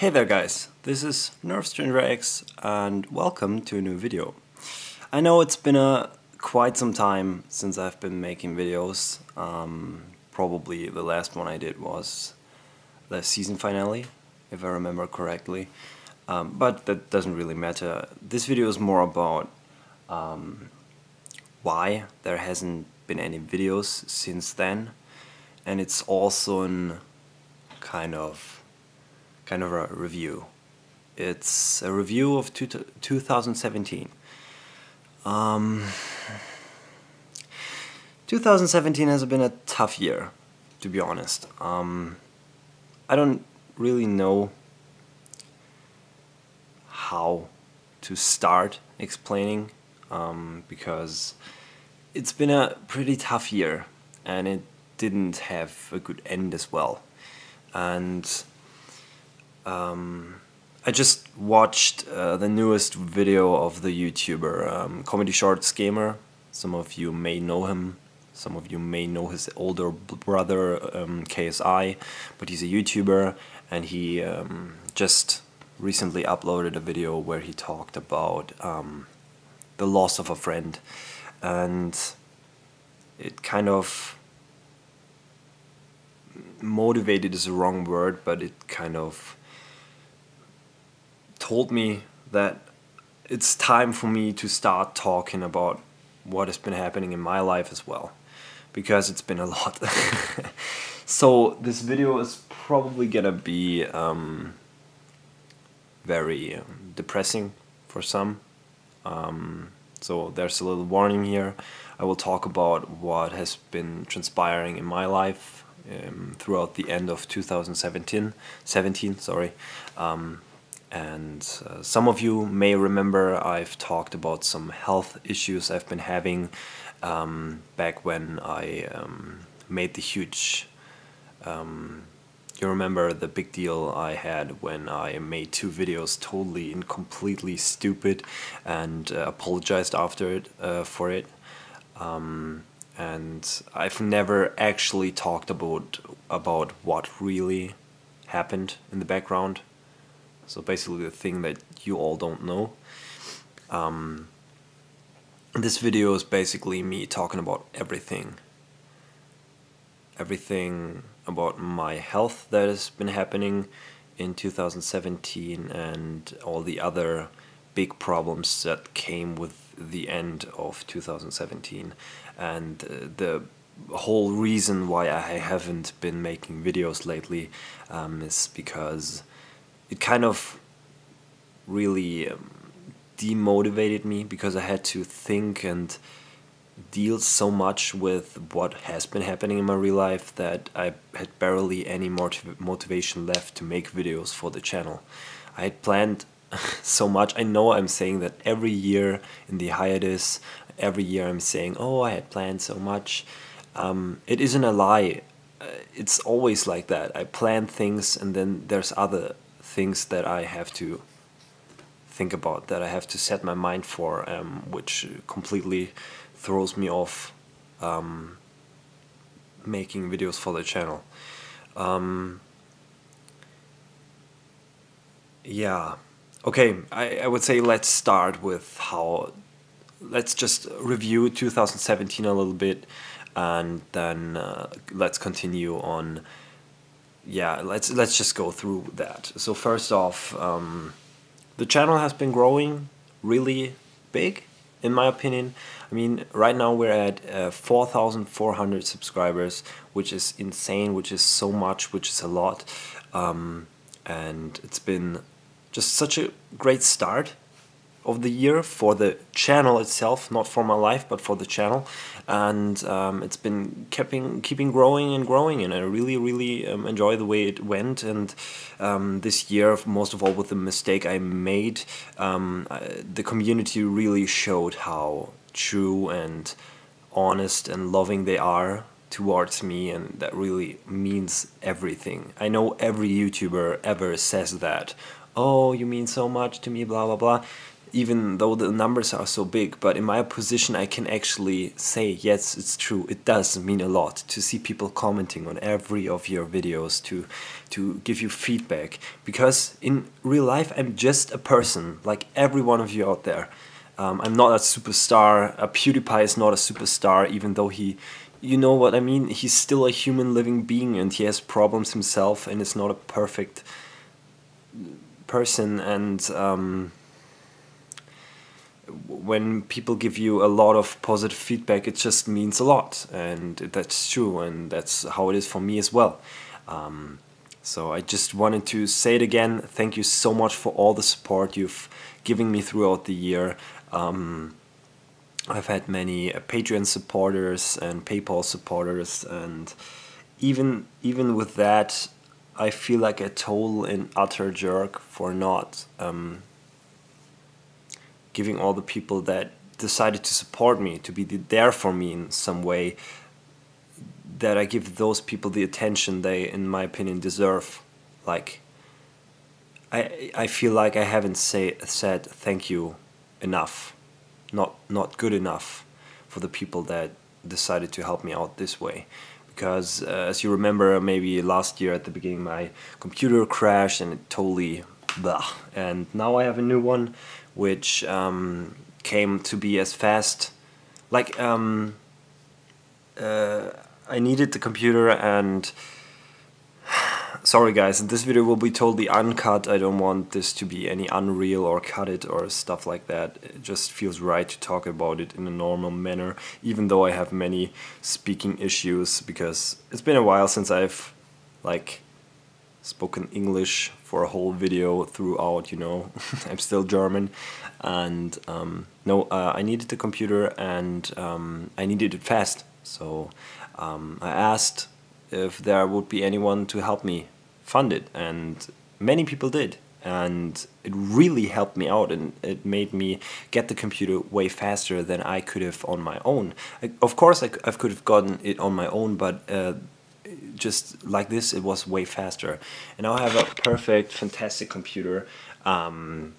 Hey there guys, this is NerfStrangerX and welcome to a new video. I know it's been quite some time since I've been making videos. Probably the last one I did was the season finale, if I remember correctly. But that doesn't really matter. This video is more about why there hasn't been any videos since then, and it's also an kind of a review. It's a review of 2017. 2017 has been a tough year, to be honest. I don't really know how to start explaining, because it's been a pretty tough year and it didn't have a good end as well. And I just watched the newest video of the YouTuber Comedy Shorts Gamer. Some of you may know him, some of you may know his older brother KSI, but he's a YouTuber, and he just recently uploaded a video where he talked about the loss of a friend, and it kind of motivated is the wrong word, but it kind of told me that it's time for me to start talking about what has been happening in my life as well, because it's been a lot. So this video is probably gonna be very depressing for some. So there's a little warning here. I will talk about what has been transpiring in my life throughout the end of 2017. And some of you may remember I've talked about some health issues I've been having back when I made the huge... you remember the big deal I had when I made 2 videos totally and completely stupid and apologized after it for it. And I've never actually talked about what really happened in the background. So basically the thing that you all don't know. This video is basically me talking about everything. Everything about my health that has been happening in 2017 and all the other big problems that came with the end of 2017. And the whole reason why I haven't been making videos lately is because it kind of really demotivated me, because I had to think and deal so much with what has been happening in my real life that I had barely any motivation left to make videos for the channel. I had planned so much. I know I'm saying that every year in the hiatus, every year I'm saying, oh, I had planned so much. It isn't a lie. It's always like that. I plan things and then there's other things that I have to think about, that I have to set my mind for, which completely throws me off making videos for the channel. Yeah, okay, I would say let's start with let's just review 2017 a little bit, and then let's continue on. Yeah, let's just go through that. So first off, the channel has been growing really big, in my opinion. I mean, right now we're at 4,400 subscribers, which is insane, which is so much, which is a lot. And it's been just such a great start of the year for the channel itself, not for my life, but for the channel. And it's been keeping growing and growing, and I really enjoy the way it went. And this year, most of all with the mistake I made, the community really showed how true and honest and loving they are towards me, and that really means everything. I know every YouTuber ever says that, oh, you mean so much to me, blah blah blah. even though the numbers are so big, but in my position I can actually say, yes, it's true, it does mean a lot to see people commenting on every of your videos, to give you feedback, because in real life I'm just a person like every one of you out there. I'm not a superstar. PewDiePie is not a superstar, even though he, you know what I mean, he's still a human living being and he has problems himself and is not a perfect person. And when people give you a lot of positive feedback, it just means a lot, and that's true, and that's how it is for me as well. So I just wanted to say it again. Thank you so much for all the support you've given me throughout the year. I've had many Patreon supporters and PayPal supporters, and even with that, I feel like a total and utter jerk for not giving all the people that decided to support me, to be there for me in some way, that I give those people the attention they, in my opinion, deserve. Like, I feel like I haven't said thank you enough, not good enough for the people that decided to help me out this way. Because as you remember, maybe last year at the beginning my computer crashed and it totally blah. And now I have a new one which came to be as fast. Like I needed the computer, and sorry guys, this video will be totally uncut. I don't want this to be any unreal or cut it or stuff like that. It just feels right to talk about it in a normal manner, even though I have many speaking issues, because it's been a while since I've like spoken English for a whole video throughout, you know. I'm still German, and I needed the computer, and I needed it fast. So I asked if there would be anyone to help me fund it, and many people did, and it really helped me out, and it made me get the computer way faster than I could have on my own. Of course I could have gotten it on my own, but just like this, it was way faster. And now I have a perfect, fantastic computer and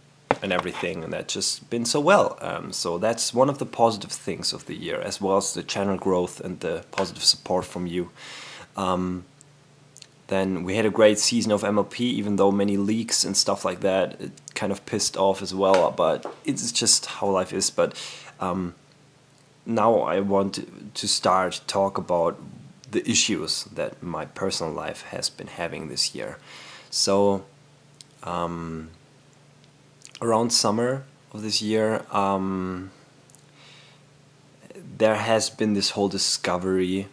everything, and that's just been so well. So that's one of the positive things of the year, as well as the channel growth and the positive support from you. Then we had a great season of MLP, even though many leaks and stuff like that, it kind of pissed off as well, but it's just how life is. But now I want to start talk about the issues that my personal life has been having this year. So around summer of this year, there has been this whole discovery,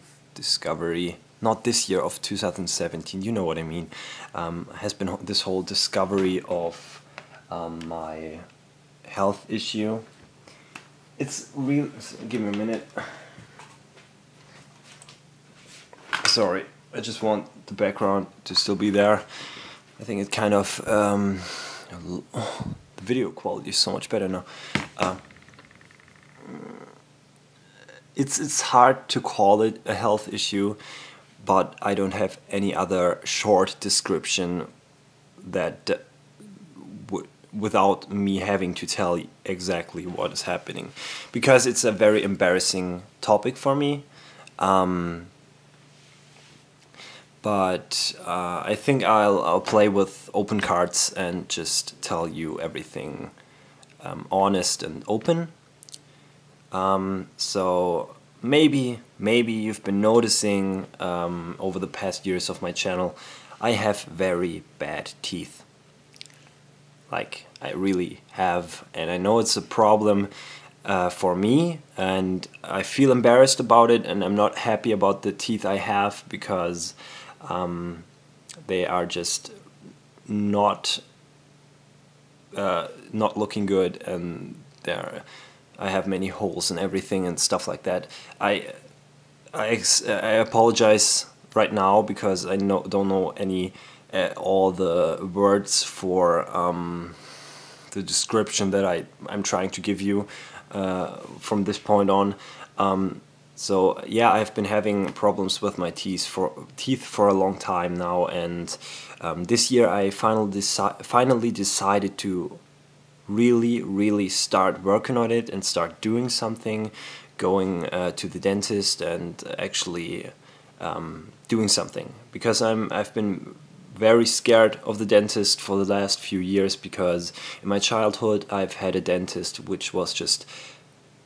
not this year, of 2017, you know what I mean, has been this whole discovery of my health issue. It's real, give me a minute. Sorry, I just want the background to still be there. I think it kind of, the video quality is so much better now. It's hard to call it a health issue, but I don't have any other short description that without me having to tell exactly what is happening, because it's a very embarrassing topic for me. But I think I'll play with open cards and just tell you everything honest and open. So maybe you've been noticing over the past years of my channel, I have very bad teeth. Like, I really have, and I know it's a problem for me, and I feel embarrassed about it, and I'm not happy about the teeth I have, because they are just not looking good, and I have many holes and everything and stuff like that. I apologize right now, because I don't know all the words for the description that I'm trying to give you from this point on. So yeah, I've been having problems with my teeth for a long time now, and this year I finally decided to really start working on it and start doing something, going to the dentist and actually doing something, because I've been very scared of the dentist for the last few years, because in my childhood I've had a dentist which was just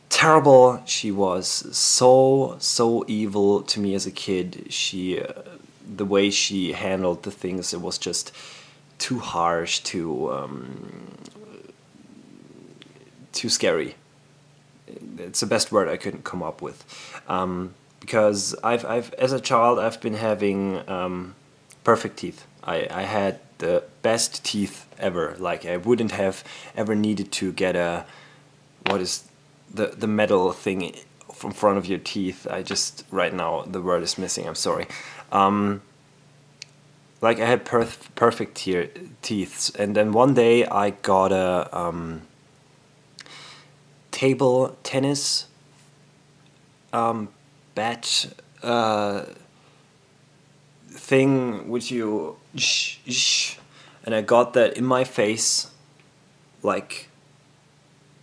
terrible. She was so evil to me as a kid. She the way she handled the things, it was just too harsh, too scary. It's the best word I could come up with, because I've as a child I've been having perfect teeth. I had the best teeth ever. Like, I wouldn't have ever needed to get a, what is the metal thing from front of your teeth. I just, right now the word is missing, I'm sorry. Like, I had perfect teeth, and then one day I got a table tennis bat thing which you and I got that in my face, like,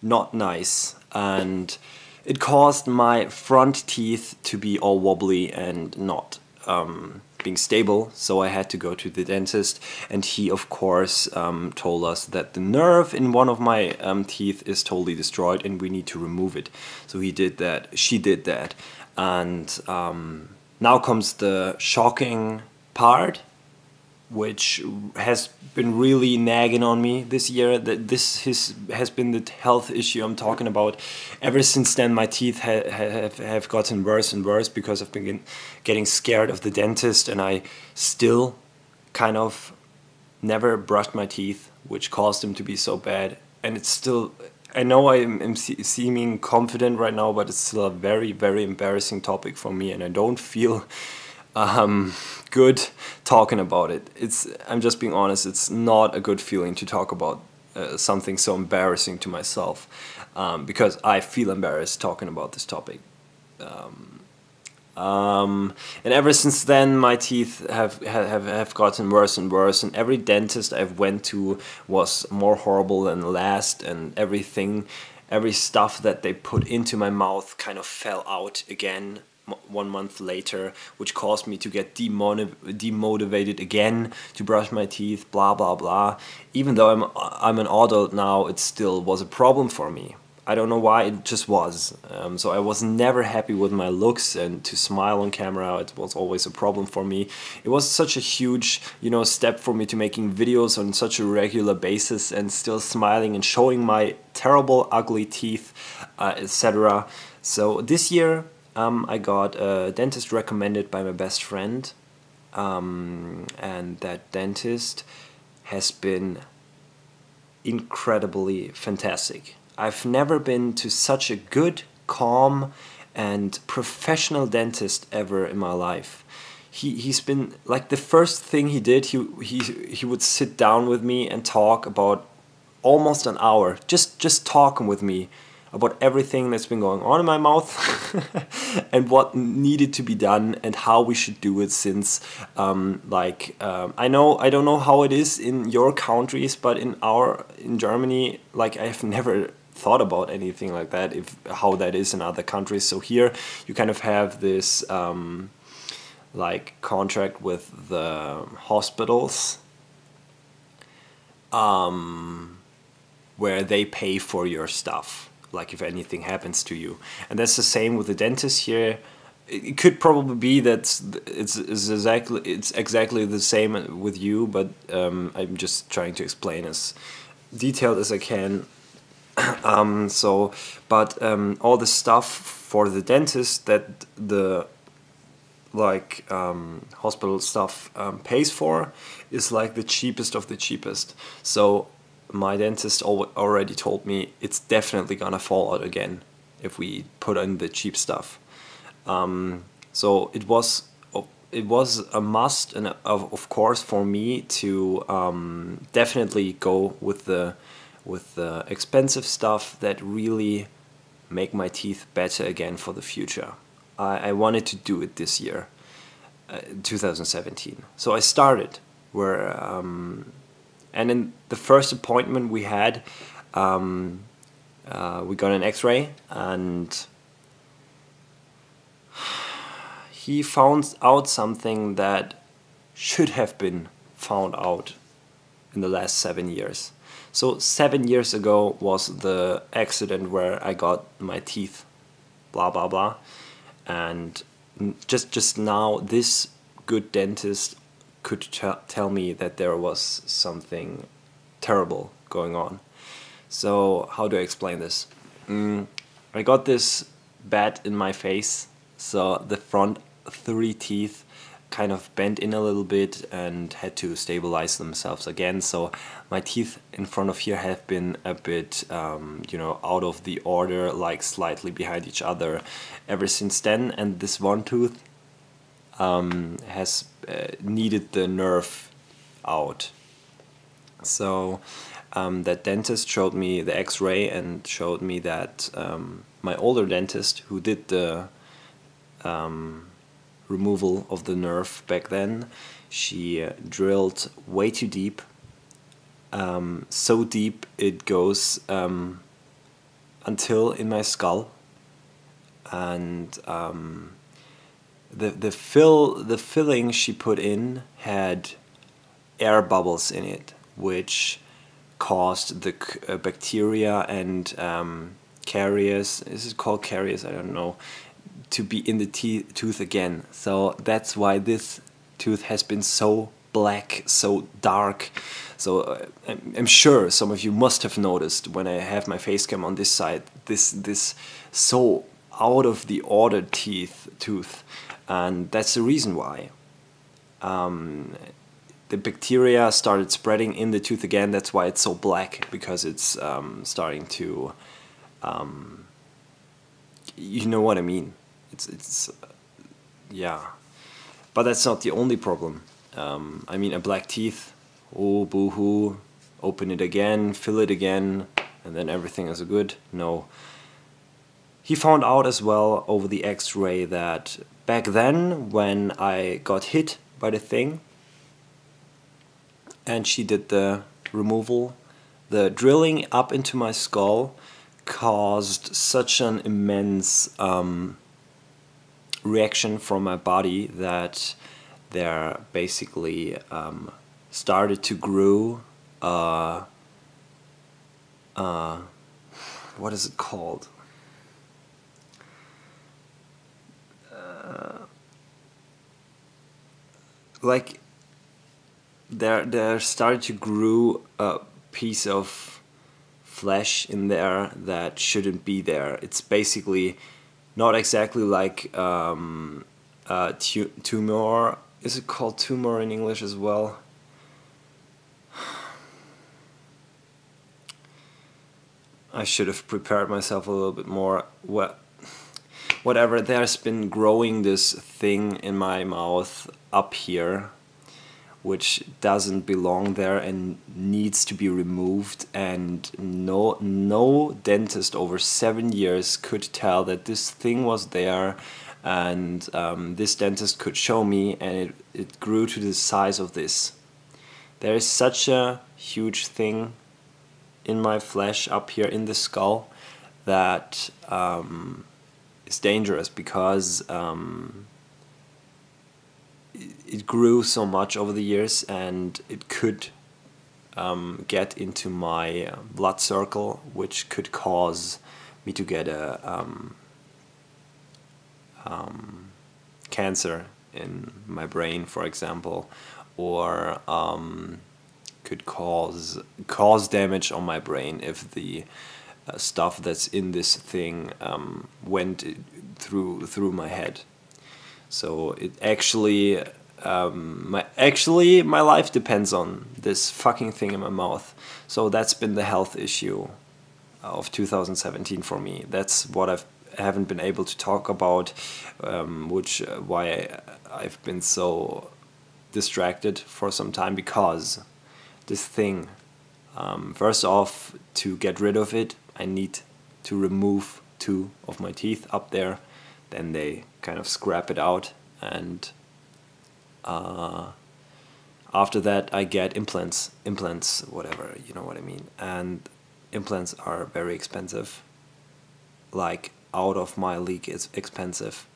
not nice, and it caused my front teeth to be all wobbly and not being stable. So I had to go to the dentist, and he of course told us that the nerve in one of my teeth is totally destroyed and we need to remove it. So he did that, she did that, and now comes the shocking part, which has been really nagging on me this year. That this has been the health issue I'm talking about. Ever since then, my teeth have gotten worse and worse, because I've been getting scared of the dentist, and I still kind of never brushed my teeth, which caused them to be so bad. And it's still, I know I am seeming confident right now, but it's still a very embarrassing topic for me, and I don't feel good talking about it. I'm just being honest, it's not a good feeling to talk about something so embarrassing to myself, because I feel embarrassed talking about this topic. And ever since then, my teeth have gotten worse and worse, and every dentist I've went to was more horrible than the last, and every stuff that they put into my mouth kind of fell out again 1 month later, which caused me to get demotivated again to brush my teeth, blah blah blah. Even though I'm an adult now, it still was a problem for me. I don't know why, it just was. So I was never happy with my looks, and to smile on camera, it was always a problem for me. It was such a huge, step for me to making videos on such a regular basis and still smiling and showing my terrible, ugly teeth, etc. So this year, I got a dentist recommended by my best friend, and that dentist has been incredibly fantastic. I've never been to such a good, calm, and professional dentist ever in my life. He's been, like, the first thing he did, he would sit down with me and talk about almost an hour, just talking with me about everything that's been going on in my mouth and what needed to be done and how we should do it, since I don't know how it is in your countries, but in Germany, like, I've never thought about anything like that, how that is in other countries. So here you kind of have this like contract with the hospitals, where they pay for your stuff, like if anything happens to you. And that's the same with the dentist here. It could probably be that it's exactly the same with you, but I'm just trying to explain as detailed as I can. All the stuff for the dentist that the hospital stuff pays for is like the cheapest of the cheapest. So my dentist already told me it's definitely gonna fall out again if we put in the cheap stuff. So it was a must, and of course for me to definitely go with the expensive stuff that really make my teeth better again for the future. I wanted to do it this year, 2017. So I started and in the first appointment we had, we got an X-ray, and he found out something that should have been found out in the last 7 years. So 7 years ago was the accident where I got my teeth, blah blah blah, and just now this good dentist could tell me that there was something terrible going on. So how do I explain this? I got this bat in my face, so the front 3 teeth kind of bent in a little bit and had to stabilize themselves again. So my teeth in front of here have been a bit, you know, out of the order, like slightly behind each other ever since then. And this one tooth has needed the nerve out. So that dentist showed me the X-ray and showed me that my older dentist, who did the removal of the nerve back then, she drilled way too deep, so deep it goes until in my skull, and the filling she put in had air bubbles in it, which caused the bacteria and caries, is it called caries? I don't know, to be in the tooth again. So that's why this tooth has been so black, so dark. So I'm sure some of you must have noticed when I have my face cam on this side, this so out of the order tooth, and that's the reason why. The bacteria started spreading in the tooth again. That's why it's so black, because it's starting to, you know what I mean. It's yeah, but that's not the only problem. I mean, a black teeth, oh boo-hoo, open it again, fill it again, and then everything is good. No. He found out as well over the X-ray that back then, when I got hit by the thing and she did the removal, the drilling up into my skull caused such an immense reaction from my body that there basically started to grow what is it called? Like there started to grow a piece of flesh in there that shouldn't be there. It's basically not exactly like tumor. Is it called tumor in English as well? I should have prepared myself a little bit more. Whatever, there's been growing this thing in my mouth up here, which doesn't belong there and needs to be removed, and no dentist over 7 years could tell that this thing was there, and this dentist could show me, and it grew to the size of this. There is such a huge thing in my flesh up here in the skull that is dangerous, because it grew so much over the years, and it could get into my blood circle, which could cause me to get a cancer in my brain, for example, or could cause damage on my brain if the stuff that's in this thing went through my head. So it actually my life depends on this fucking thing in my mouth. So that's been the health issue of 2017 for me. That's what I haven't been able to talk about, why I've been so distracted for some time, because this thing, first off, to get rid of it, I need to remove 2 of my teeth up there. Then they kind of scrap it out, and after that I get implants, whatever, you know what I mean. And implants are very expensive, like out of my league is expensive.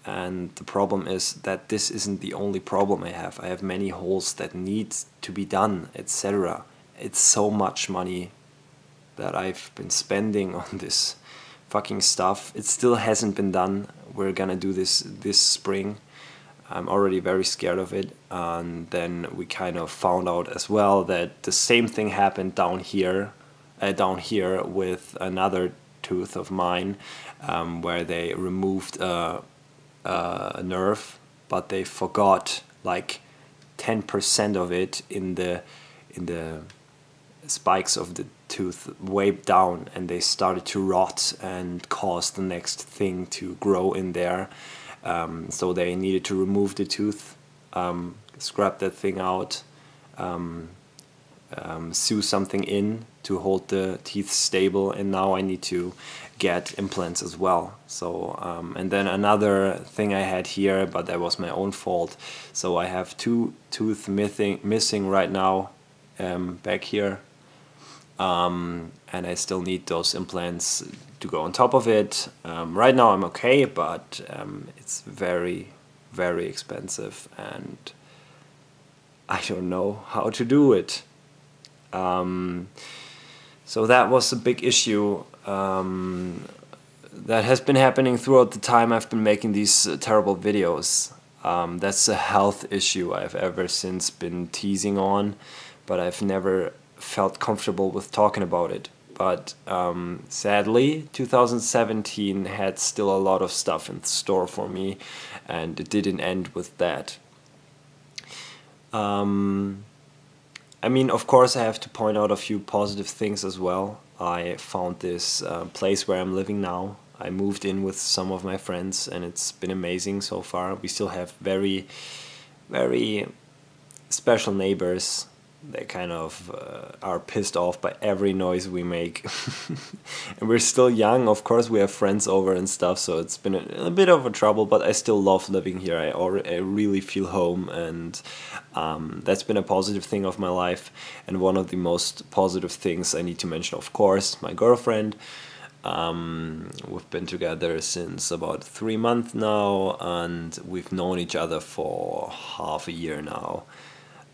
And the problem is that this isn't the only problem I have. I have many holes that need to be done, etc. It's so much money that I've been spending on this fucking stuff. It still hasn't been done. We're gonna do this spring. I'm already very scared of it. And then we kind of found out as well that the same thing happened down here with another tooth of mine, where they removed a nerve, but they forgot like 10% of it in the spikes of the tooth way down, and they started to rot and cause the next thing to grow in there. So they needed to remove the tooth, scrap that thing out, sew something in to hold the teeth stable, and now I need to get implants as well. So and then another thing I had here, but that was my own fault. So I have 2 tooth missing right now, back here, and I still need those implants to go on top of it. Right now I'm okay, but it's very, very expensive, and I don't know how to do it. So that was a big issue that has been happening throughout the time I've been making these terrible videos. That's a health issue I've ever since been teasing on, but I've never felt comfortable with talking about it. But sadly, 2017 had still a lot of stuff in store for me, and it didn't end with that. I mean, of course, I have to point out a few positive things as well. I found this place where I'm living now. I moved in with some of my friends, and it's been amazing so far. We still have very, very special neighbors. They kind of are pissed off by every noise we make. And we're still young. Of course, we have friends over and stuff, so it's been a bit of a trouble, but I still love living here. I really feel home, and that's been a positive thing of my life. And one of the most positive things I need to mention, of course, my girlfriend. We've been together since about 3 months now, and we've known each other for half a year now.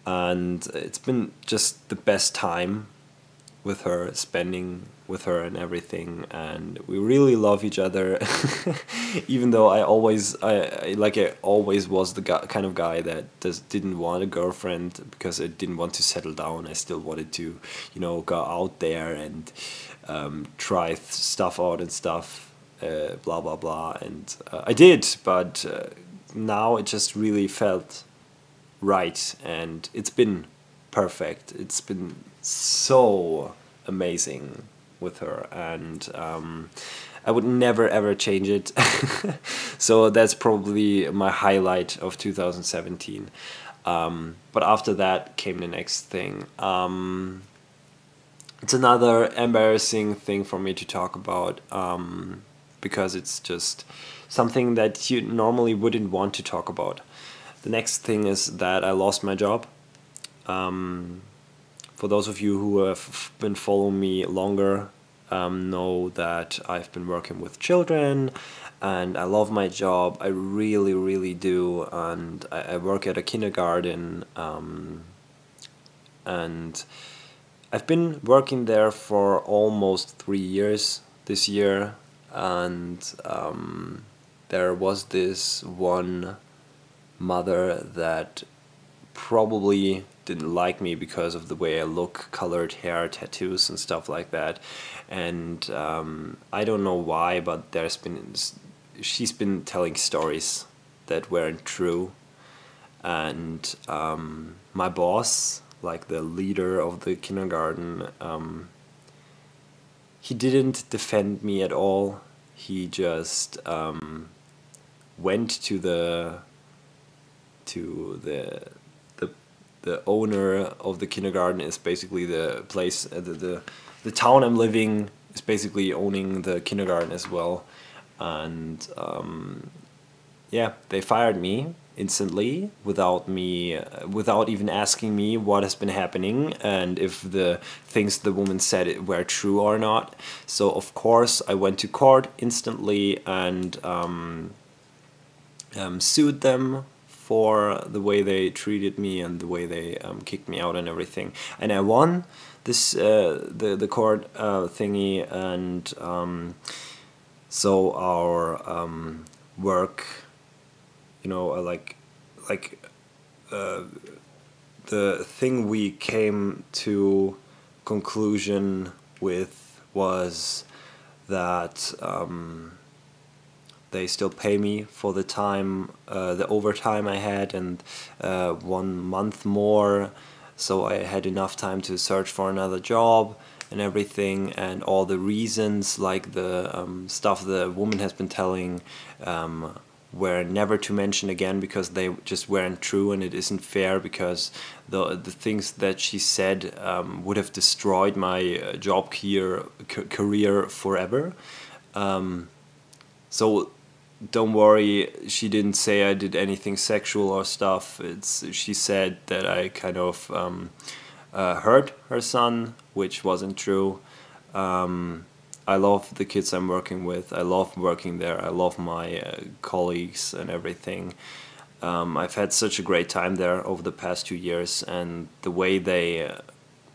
And it's been just the best time with her, spending with her and everything, and we really love each other. Even though I always was the kind of guy that didn't want a girlfriend because I didn't want to settle down. I still wanted to, go out there and try stuff out and stuff, blah blah blah, and I did, but now it just really felt right, and it's been perfect. It's been so amazing with her, and I would never ever change it. So that's probably my highlight of 2017. But after that came the next thing. It's another embarrassing thing for me to talk about, because it's just something that you normally wouldn't want to talk about. The next thing is that I lost my job. For those of you who have been following me longer, know that I've been working with children, and I love my job. I really, really do. And I work at a kindergarten, and I've been working there for almost 3 years this year, and there was this one mother that probably didn't like me because of the way I look, colored hair, tattoos and stuff like that. And I don't know why, but she's been telling stories that weren't true. And my boss, like the leader of the kindergarten, he didn't defend me at all. He just went to the owner of the kindergarten. Is basically the place, the town I'm living is basically owning the kindergarten as well, and yeah, they fired me instantly without even asking me what has been happening and if the things the woman said were true or not. So of course I went to court instantly and sued them for the way they treated me and the way they kicked me out and everything. And I won this the court thingy, and so our work, you know, the thing we came to conclusion with was that they still pay me for the time, the overtime I had, and 1 month more, so I had enough time to search for another job and everything, and all the reasons, like the stuff the woman has been telling, were never to mention again because they just weren't true, and it isn't fair because the things that she said would have destroyed my job career forever. So don't worry, she didn't say I did anything sexual or stuff. She said that I kind of hurt her son, which wasn't true. I love the kids I'm working with. I love working there. I love my colleagues and everything. I've had such a great time there over the past 2 years, and the way they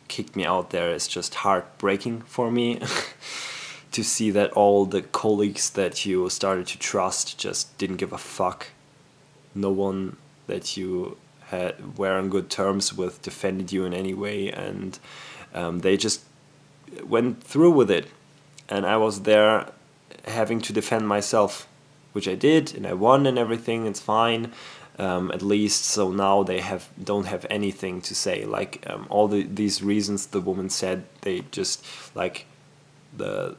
kicked me out there is just heartbreaking for me. To see that all the colleagues that you started to trust just didn't give a fuck. No one that you were on good terms with defended you in any way, and they just went through with it. And I was there having to defend myself, which I did, and I won and everything. It's fine, at least. So now they don't have anything to say. Like all these reasons the woman said, they just like the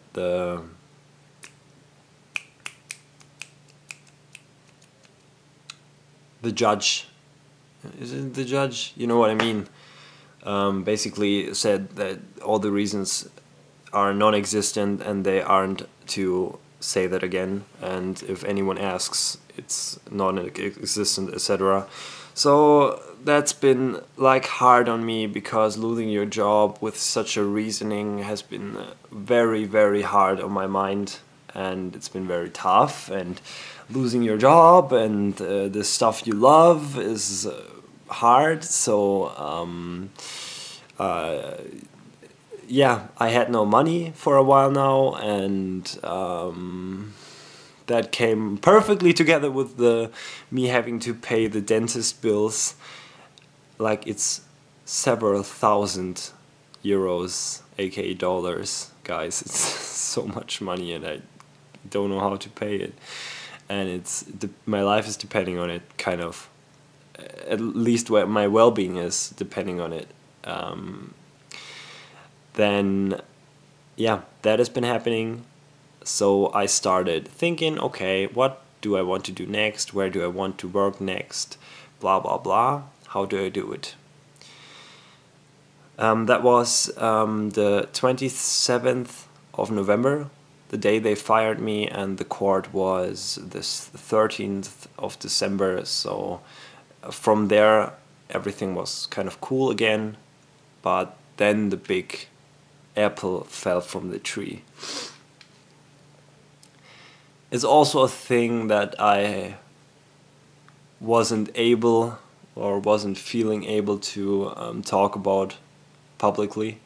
judge, is it the judge? You know what I mean? Basically said that all the reasons are non-existent and they aren't to say that again, and if anyone asks, it's non-existent, etc. So that's been like hard on me, because losing your job with such a reasoning has been very, very hard on my mind, and it's been very tough. And losing your job and the stuff you love is hard. So yeah, I had no money for a while now, and that came perfectly together with me having to pay the dentist bills. Like, it's several thousand euros, aka dollars, guys. It's so much money, and I don't know how to pay it. And my life is depending on it, kind of. At least my well-being is depending on it. Then, yeah, that has been happening. So I started thinking, okay, what do I want to do next? Where do I want to work next? Blah, blah, blah. How do I do it? That was the 27th of November, the day they fired me, and the court was this 13th of December. So from there, everything was kind of cool again. But then the big apple fell from the tree. It's also a thing that I wasn't able or wasn't feeling able to talk about publicly.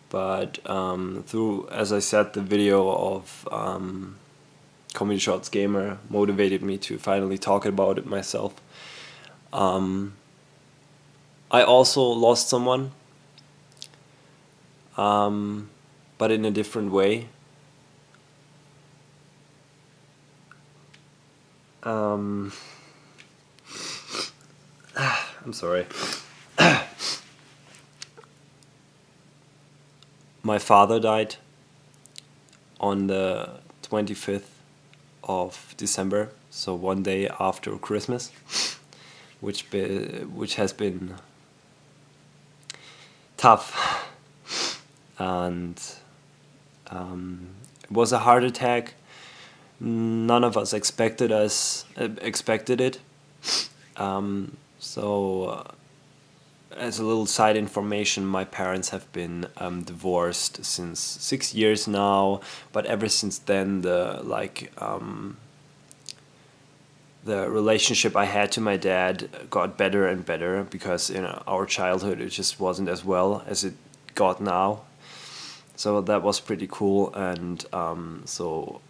But through, as I said, the video of Comedy Shots Gamer motivated me to finally talk about it myself. I also lost someone, but in a different way. I'm sorry. My father died on the 25th of December, so one day after Christmas, which has been tough, and it was a heart attack. None of us expected it, As a little side information, my parents have been divorced since 6 years now, but ever since then the relationship I had to my dad got better and better, because in our childhood it just wasn't as well as it got now. So that was pretty cool. And so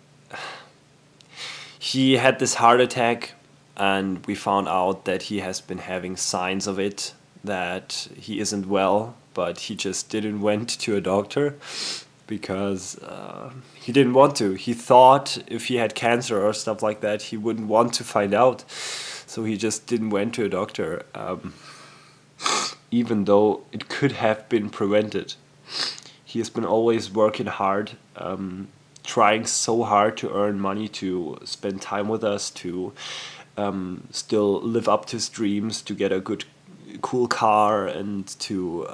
he had this heart attack, and we found out that he has been having signs of it, that he isn't well, but he just didn't went to a doctor because he didn't want to. He thought if he had cancer or stuff like that, he wouldn't want to find out. So he just didn't went to a doctor, even though it could have been prevented. He has been always working hard, trying so hard to earn money, to spend time with us, to still live up to his dreams, to get a good, cool car, and to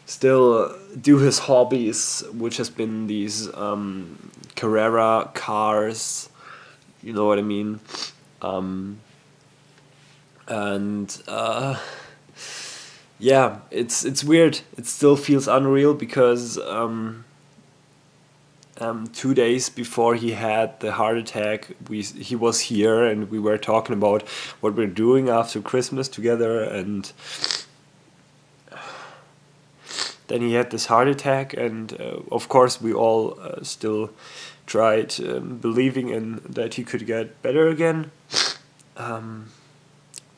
still do his hobbies, which has been these Carrera cars, you know what I mean? Yeah, it's weird. It still feels unreal because 2 days before he had the heart attack, he was here and we were talking about what we're doing after Christmas together, and then he had this heart attack, and of course we all still tried believing in that he could get better again,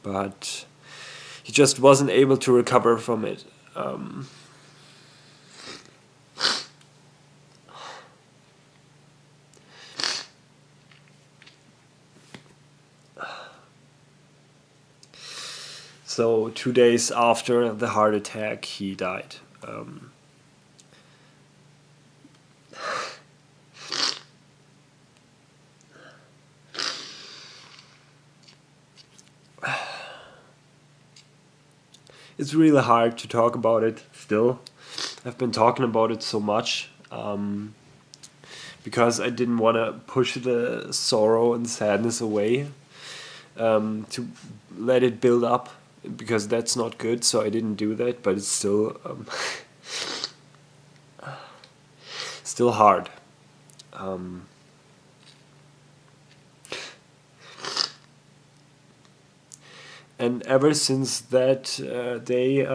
but he just wasn't able to recover from it. So 2 days after the heart attack, he died. It's really hard to talk about it still. I've been talking about it so much because I didn't want to push the sorrow and sadness away, to let it build up, because that's not good, so I didn't do that, but it's still still hard. And ever since that day,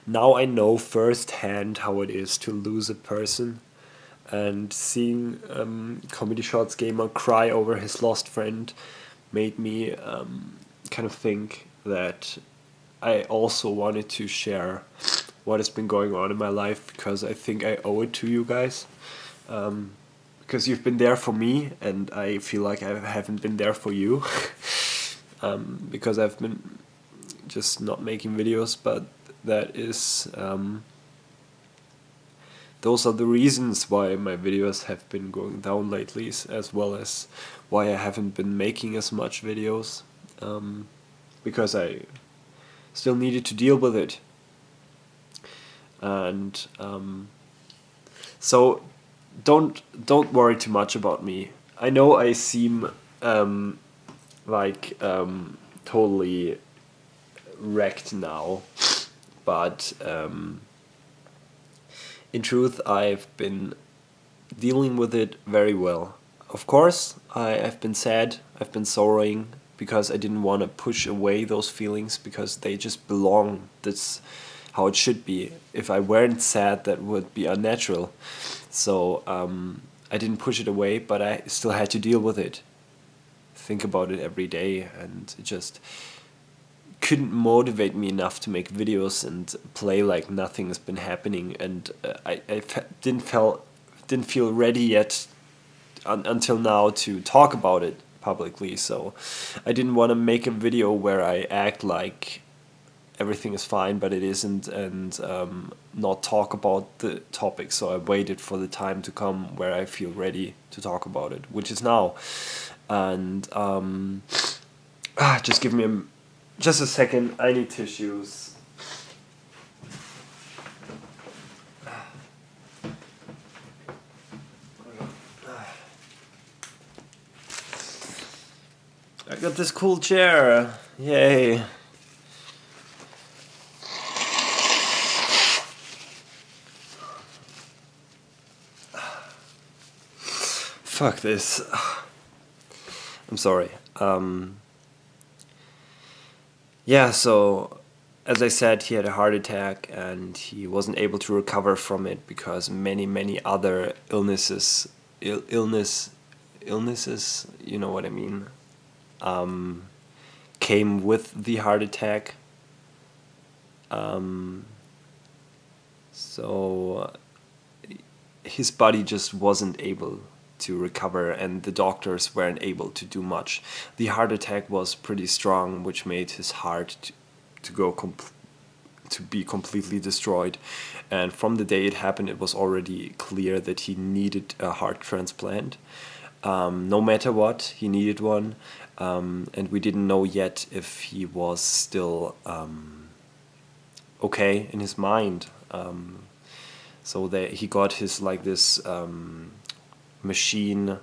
now I know firsthand how it is to lose a person, and seeing Comedy Shorts Gamer cry over his lost friend made me kind of think that I also wanted to share what has been going on in my life, because I think I owe it to you guys. Because you've been there for me, and I feel like I haven't been there for you. Because I've been just not making videos, but that is... those are the reasons why my videos have been going down lately, as well as why I haven't been making as much videos, because I still needed to deal with it. And so don't worry too much about me. I know I seem totally wrecked now, but in truth, I've been dealing with it very well. Of course, I've been sad, I've been sorrowing, because I didn't want to push away those feelings, because they just belong. That's how it should be. If I weren't sad, that would be unnatural. So I didn't push it away, but I still had to deal with it. Think about it every day, and it just couldn't motivate me enough to make videos and play like nothing has been happening, and I didn't feel ready yet until now to talk about it publicly. So I didn't want to make a video where I act like everything is fine but it isn't, and not talk about the topic. So I waited for the time to come where I feel ready to talk about it, which is now. And just give me just a second, I need tissues. I got this cool chair. Yay. Fuck this. I'm sorry. Yeah, so as I said, he had a heart attack and he wasn't able to recover from it because many other illnesses, illnesses, you know what I mean, came with the heart attack. So his body just wasn't able to recover, and the doctors weren't able to do much. The heart attack was pretty strong, which made his heart to be completely destroyed. And from the day it happened, it was already clear that he needed a heart transplant. No matter what, he needed one, and we didn't know yet if he was still okay in his mind. So that he got his this machine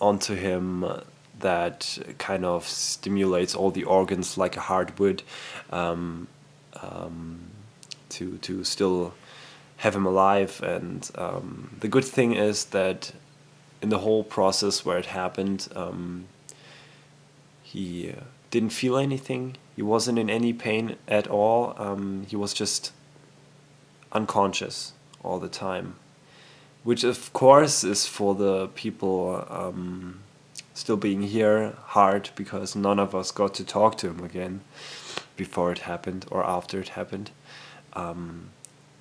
onto him that kind of stimulates all the organs like a heart would, to still have him alive. And the good thing is that in the whole process where it happened, he didn't feel anything. He wasn't in any pain at all. He was just unconscious all the time, which of course is for the people still being here hard, because none of us got to talk to him again before it happened or after it happened.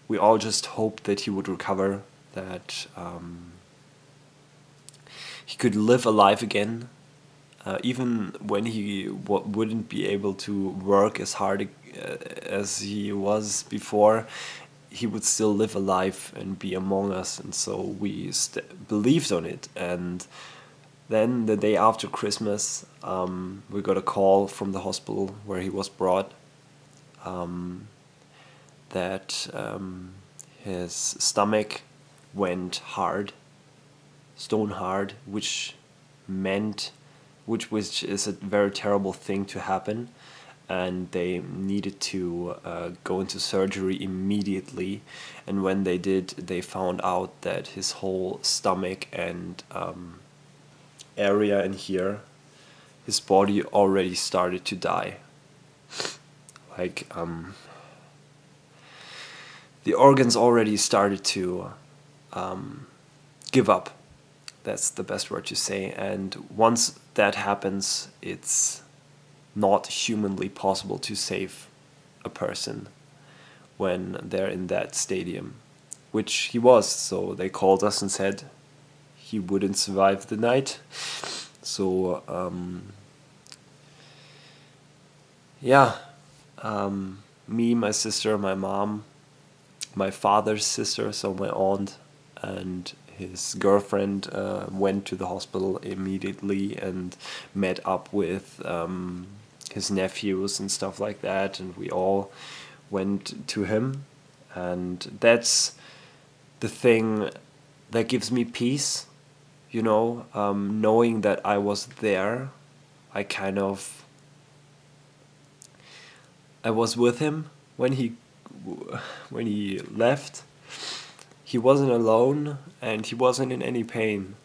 We all just hoped that he would recover, that he could live a life again, even when he wouldn't be able to work as hard as he was before. He would still live a life and be among us, and so we believed on it. And then the day after Christmas, we got a call from the hospital where he was brought, that his stomach went hard, stone hard, which is a very terrible thing to happen. And they needed to go into surgery immediately. And when they did, they found out that his whole stomach and area in here, his body already started to die. The organs already started to give up. That's the best word to say. And once that happens, it's not humanly possible to save a person when they're in that stadium, which he was. So they called us and said he wouldn't survive the night. So me, my sister, my mom, my father's sister, so my aunt, and his girlfriend went to the hospital immediately and met up with his nephews and stuff like that, and we all went to him. And that's the thing that gives me peace, knowing that I was there. I was with him when he left. He wasn't alone, and he wasn't in any pain.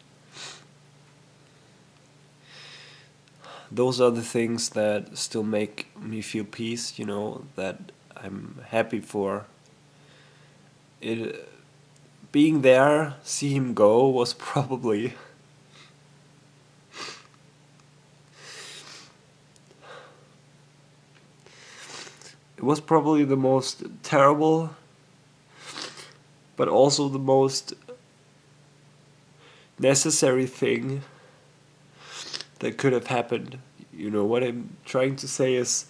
Those are the things that still make me feel peace, that I'm happy for. Being there, see him go, was probably the most terrible, but also the most necessary thing that could have happened. What I'm trying to say is,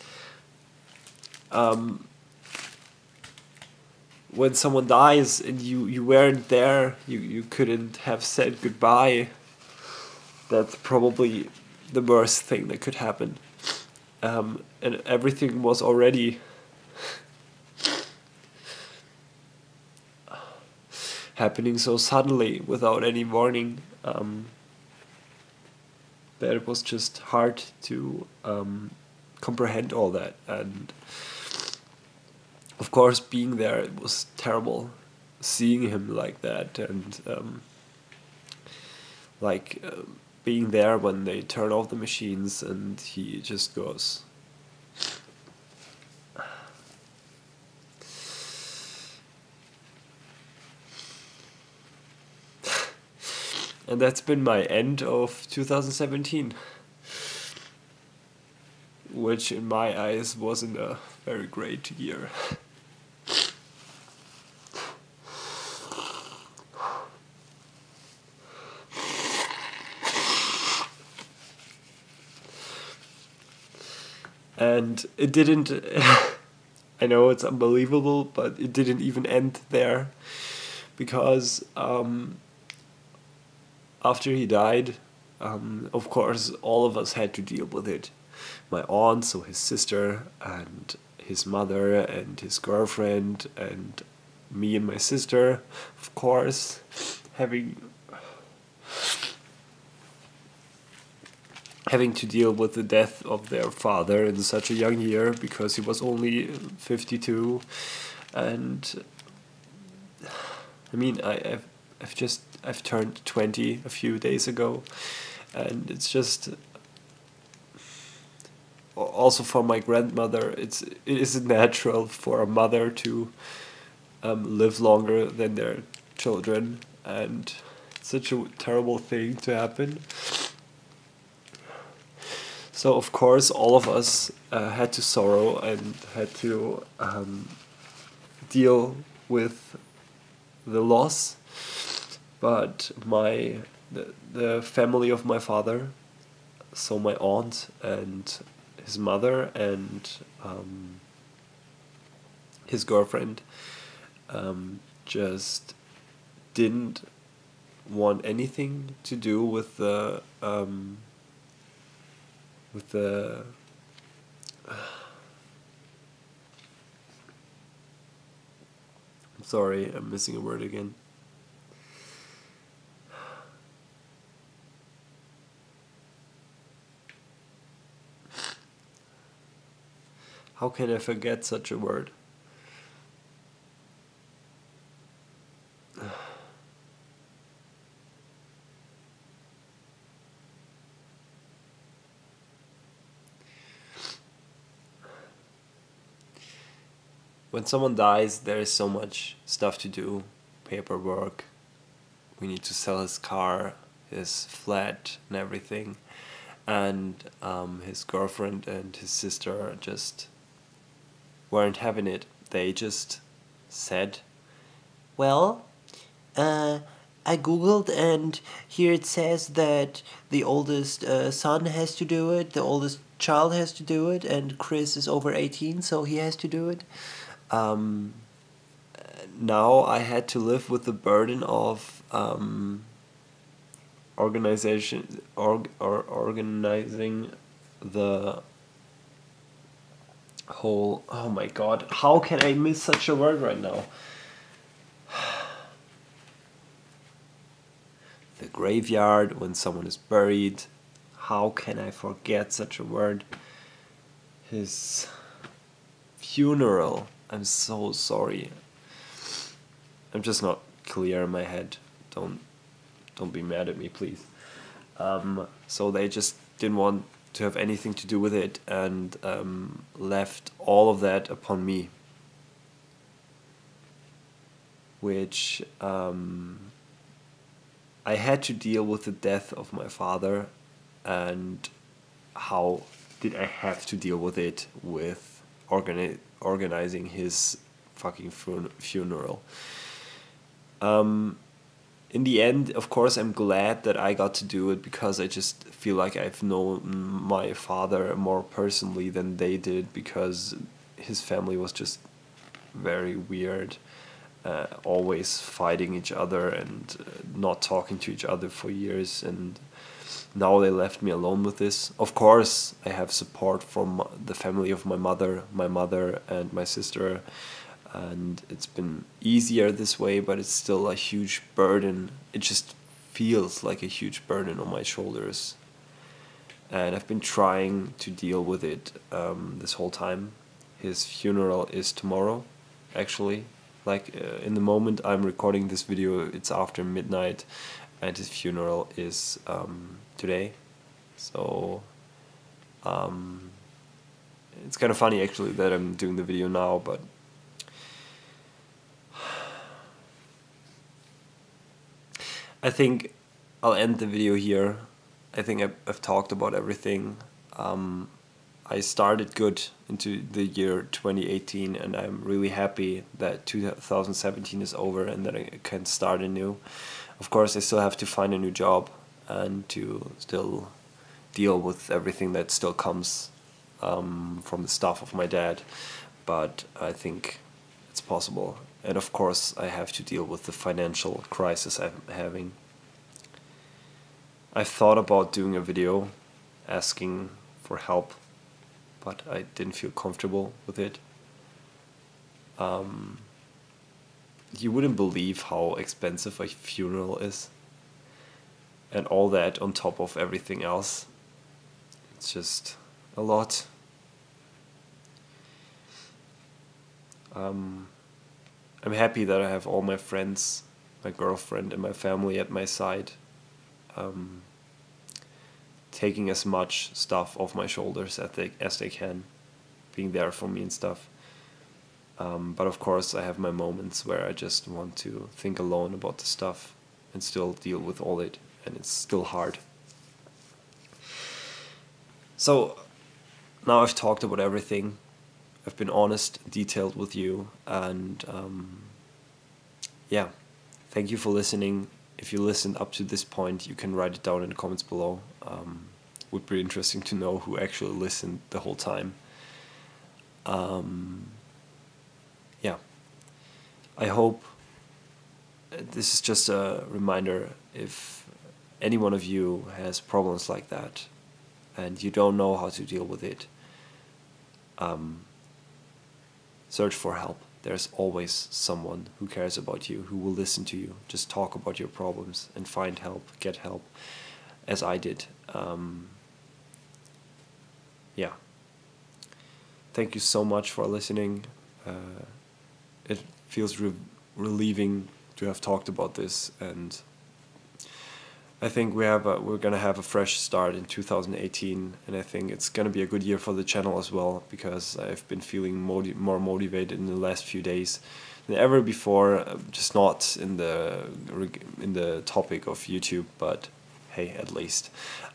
when someone dies and you weren't there, you couldn't have said goodbye. That's probably the worst thing that could happen. And everything was already happening so suddenly without any warning. that it was just hard to comprehend all that. And of course, being there, it was terrible, seeing him like that, and being there when they turn off the machines and he just goes. And that's been my end of 2017, which in my eyes wasn't a very great year. And it didn't, I know it's unbelievable, but it didn't even end there, because after he died, of course, all of us had to deal with it. My aunt, so his sister, and his mother, and his girlfriend, and me and my sister, of course, having to deal with the death of their father in such a young year, because he was only 52. And I mean, I've turned 20 a few days ago, and it's just also for my grandmother, it isn't natural for a mother to live longer than their children, and it's such a terrible thing to happen. So of course all of us had to sorrow and had to deal with the loss. But the family of my father, so my aunt and his mother and his girlfriend, just didn't want anything to do with the I'm sorry, I'm missing a word again. How can I forget such a word? When someone dies, there is so much stuff to do, paperwork. We need to sell his car, his flat, and everything. And his girlfriend and his sister just weren't having it. They just said, well, I googled and here it says that the oldest son has to do it, the oldest child has to do it, and Chris is over 18, so he has to do it. Now I had to live with the burden of organizing the whole, oh my god, how can I miss such a word right now? The graveyard, when someone is buried. How can I forget such a word? His funeral. I'm so sorry. I'm just not clear in my head. Don't be mad at me, please. So they just didn't want to have anything to do with it, and left all of that upon me, which I had to deal with the death of my father. And how did I have to deal with it with organizing his fucking funeral? In the end, of course, I'm glad that I got to do it, because I just feel like I've known my father more personally than they did, because his family was just very weird, always fighting each other and not talking to each other for years, and now they left me alone with this. Of course, I have support from the family of my mother and my sister, and it's been easier this way, but it's still a huge burden. It just feels like a huge burden on my shoulders. and I've been trying to deal with it this whole time. His funeral is tomorrow, actually. Like in the moment I'm recording this video, it's after midnight, and his funeral is today. So it's kind of funny actually that I'm doing the video now, but I think I'll end the video here. I think I've talked about everything. I started good into the year 2018, and I'm really happy that 2017 is over and that I can start anew. Of course, I still have to find a new job and to still deal with everything that still comes from the stuff of my dad, but I think it's possible. And of course, I have to deal with the financial crisis I'm having. I thought about doing a video asking for help, but I didn't feel comfortable with it. You wouldn't believe how expensive a funeral is, and all that on top of everything else. It's just a lot. I'm happy that I have all my friends, my girlfriend and my family at my side, taking as much stuff off my shoulders as they can, being there for me and stuff. But of course I have my moments where I just want to think alone about the stuff and still deal with all it, and it's still hard. So now I've talked about everything. I've been honest, detailed with you, and yeah, thank you for listening. If you listened up to this point, you can write it down in the comments below. Would be interesting to know who actually listened the whole time. Yeah, I hope this is just a reminder. If any one of you has problems like that and you don't know how to deal with it, search for help. There's always someone who cares about you, who will listen to you. Just talk about your problems and find help, get help, as I did. Yeah. Thank you so much for listening. It feels relieving to have talked about this, and I think we're gonna have a fresh start in 2018, and I think it's gonna be a good year for the channel as well, because I've been feeling more motivated in the last few days than ever before. Just not in the topic of YouTube, but hey, at least.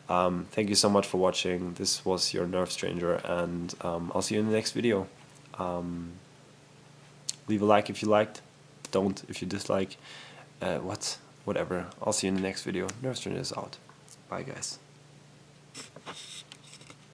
Thank you so much for watching. This was your NerfStranger, and I'll see you in the next video. Leave a like if you liked. Don't if you dislike. Whatever. I'll see you in the next video. NerfStranger is out. Bye, guys.